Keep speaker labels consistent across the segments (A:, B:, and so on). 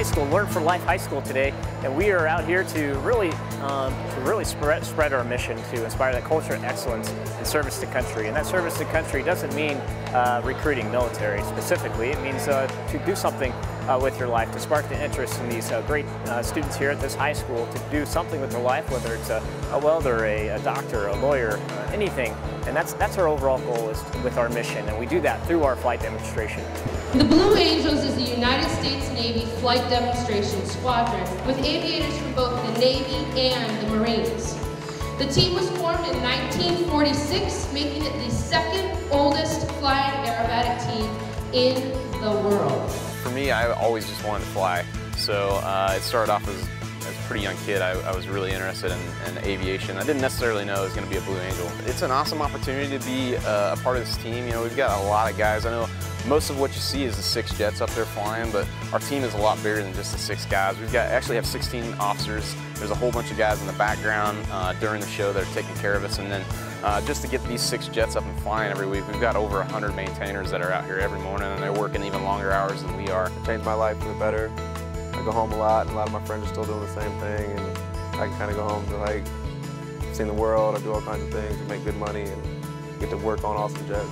A: high school, Learn for Life High School today, and we are out here to really spread our mission to inspire that culture of excellence and service to country. And that service to country doesn't mean recruiting military specifically. It means to do something with your life, to spark the interest in these great students here at this high school to do something with their life, whether it's a welder, a doctor, a lawyer, anything. And that's our overall goal is with our mission, and we do that through our flight demonstration.
B: The Blue Angels is the United States Navy Flight Demonstration Squadron with aviators from both the Navy and the Marines. The team was formed in 1946, making it the second oldest flying aerobatic team in the world.
C: For me, I always just wanted to fly, so it started off as a pretty young kid. I was really interested in aviation. I didn't necessarily know it was going to be a Blue Angel. It's an awesome opportunity to be a part of this team. You know, we've got a lot of guys. I know most of what you see is the 6 jets up there flying, but our team is a lot bigger than just the 6 guys. Actually have 16 officers. There's a whole bunch of guys in the background during the show that are taking care of us, and then just to get these 6 jets up and flying every week, we've got over 100 maintainers that are out here every morning, and they're working even longer hours than we are.
D: It changed my life for the better. I go home a lot, and a lot of my friends are still doing the same thing, and I can kind of go home to like seeing the world. I do all kinds of things and make good money and get to work on awesome jets.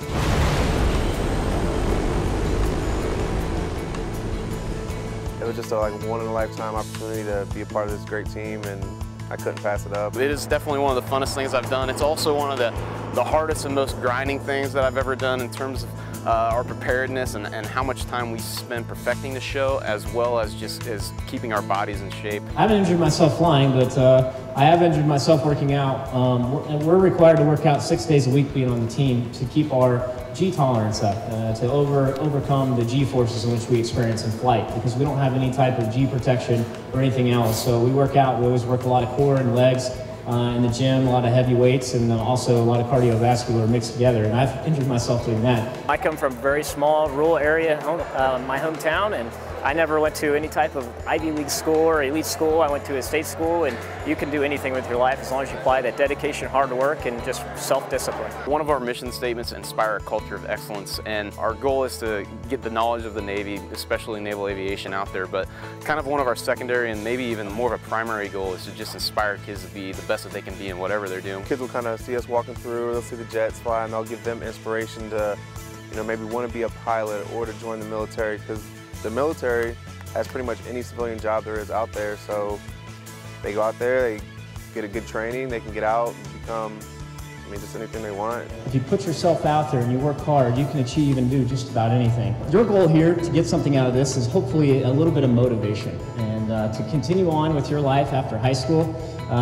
D: It was just a one-in-a-lifetime opportunity to be a part of this great team, and I couldn't pass it up.
C: It is definitely one of the funnest things I've done. It's also one of the hardest and most grinding things that I've ever done in terms of our preparedness and how much time we spend perfecting the show, as well as just keeping our bodies in shape.
E: I haven't injured myself flying, but I have injured myself working out. We're required to work out 6 days a week being on the team to keep our G tolerance up, to overcome the G forces in which we experience in flight, because we don't have any type of G protection or anything else. So we work out, we always work a lot of core and legs in the gym, a lot of heavy weights, and also a lot of cardiovascular mixed together, and I've injured myself doing that.
A: I come from a very small rural area, my hometown, and I never went to any type of Ivy League school or elite school. I went to a state school, and you can do anything with your life as long as you apply that dedication, hard work, and just self-discipline.
C: One of our mission statements, inspire a culture of excellence, and our goal is to get the knowledge of the Navy, especially naval aviation, out there, but kind of one of our secondary and maybe even more of a primary goal is to just inspire kids to be the best that they can be in whatever they're doing.
D: Kids will kind of see us walking through, they'll see the jets fly, and they'll give them inspiration to, maybe want to be a pilot or to join the military, because the military has pretty much any civilian job there is out there. So they go out there, they get a good training, they can get out and become, just anything they want.
E: If you put yourself out there and you work hard, you can achieve and do just about anything. Your goal here to get something out of this is hopefully a little bit of motivation, and to continue on with your life after high school.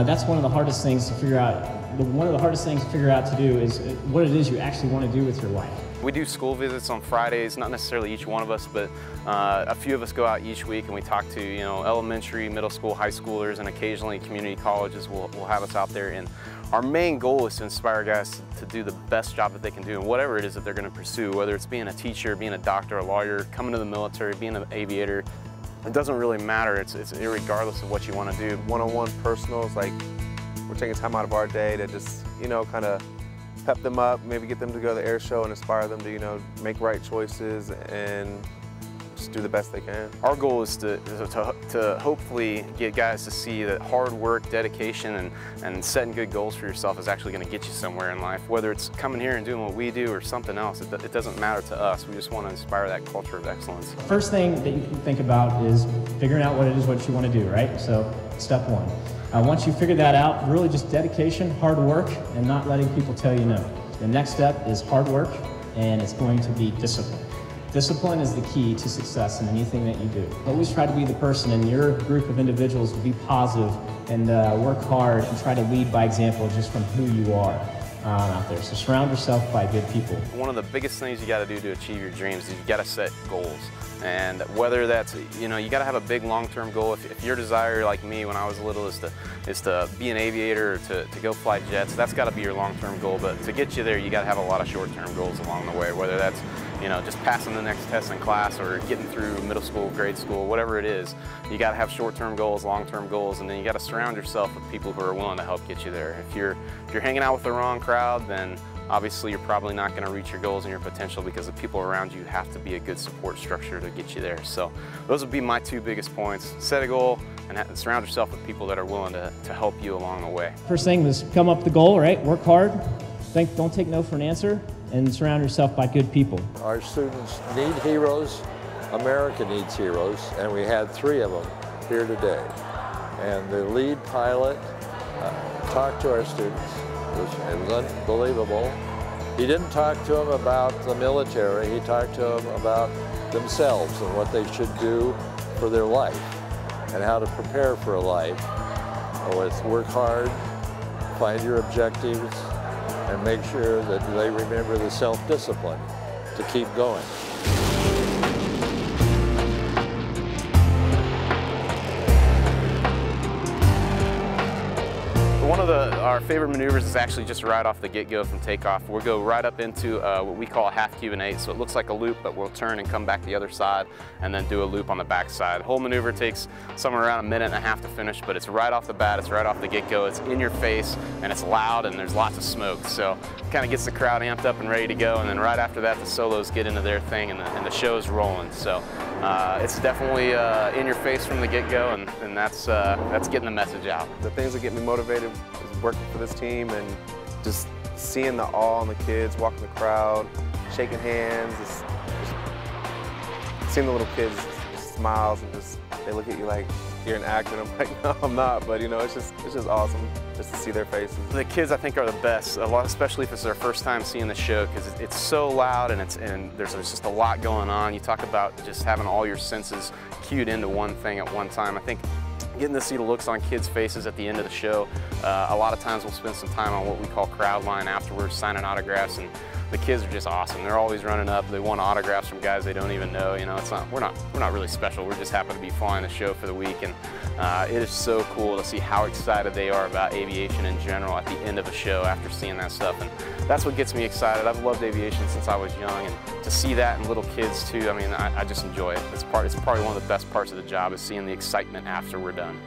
E: That's one of the hardest things to figure out. One of the hardest things to figure out to do is what it is you actually want to do with your life.
C: We do school visits on Fridays, not necessarily each one of us, but a few of us go out each week and we talk to elementary, middle school, high schoolers, and occasionally community colleges will have us out there. And our main goal is to inspire guys to do the best job that they can do in whatever it is that they're going to pursue, whether it's being a teacher, being a doctor, a lawyer, coming to the military, being an aviator. It doesn't really matter. It's irregardless of what you want to do.
D: One-on-one personals, like we're taking time out of our day to just, kind of pep them up, maybe get them to go to the air show and inspire them to, make right choices and just do the best they can.
C: Our goal is to hopefully get guys to see that hard work, dedication, and setting good goals for yourself is actually going to get you somewhere in life. Whether it's coming here and doing what we do or something else, it doesn't matter to us. We just want to inspire that culture of excellence.
E: First thing that you can think about is figuring out what it is what you want to do, right? So step one. Once you figure that out, really just dedication, hard work, and not letting people tell you no. The next step is hard work, and it's going to be discipline. Discipline is the key to success in anything that you do. Always try to be the person in your group of individuals to be positive and work hard and try to lead by example just from who you are out there. So surround yourself by good people.
C: One of the biggest things you got to do to achieve your dreams is you got to set goals. And whether that's, you got to have a big long-term goal. If your desire, like me when I was little, is to be an aviator or to go fly jets, that's got to be your long-term goal. But to get you there, you got to have a lot of short-term goals along the way, whether that's just passing the next test in class or getting through middle school, grade school, whatever it is. You got to have short-term goals, long-term goals, and then you got to surround yourself with people who are willing to help get you there. If you're hanging out with the wrong crowd, then obviously you're probably not going to reach your goals and your potential because the people around you have to be a good support structure to get you there. So those would be my 2 biggest points. Set a goal and surround yourself with people that are willing to help you along the way.
E: First thing was come up with the goal, right? Work hard. Don't take no for an answer, and surround yourself by good people.
F: Our students need heroes. America needs heroes, and we had 3 of them here today. And the lead pilot talked to our students. It was unbelievable. He didn't talk to them about the military. He talked to them about themselves and what they should do for their life and how to prepare for a life. With work hard, find your objectives, and make sure that they remember the self-discipline to keep going.
C: One of our favorite maneuvers is actually just right off the get-go from takeoff. We'll go right up into what we call a half Cuban 8, so it looks like a loop, but we'll turn and come back the other side and then do a loop on the back side. The whole maneuver takes somewhere around 1.5 minutes to finish, but it's right off the bat, it's right off the get-go, it's in your face, and it's loud, and there's lots of smoke, so it kind of gets the crowd amped up and ready to go, and then right after that, the solos get into their thing, and the show's rolling. So it's definitely in your face from the get-go, and that's getting the message out.
D: The things that get me motivated is working for this team and just seeing the awe on the kids, walking the crowd, shaking hands, just seeing the little kids just smiles and just they look at you like you're an actor. And I'm like, no, I'm not, but you know, it's just awesome just to see their faces.
C: The kids, I think, are the best, especially if it's their first time seeing the show, because it's so loud and there's just a lot going on. You talk about just having all your senses cued into one thing at one time. I think getting to see the looks on kids' faces at the end of the show. A lot of times we'll spend some time on what we call crowd line afterwards, signing autographs, and the kids are just awesome. They're always running up. They want autographs from guys they don't even know. You know, we're not really special. We just happen to be flying the show for the week, and it is so cool to see how excited they are about aviation in general at the end of a show after seeing that stuff. And that's what gets me excited. I've loved aviation since I was young, and to see that in little kids too, I mean, I just enjoy it. It's probably one of the best parts of the job is seeing the excitement after we're done.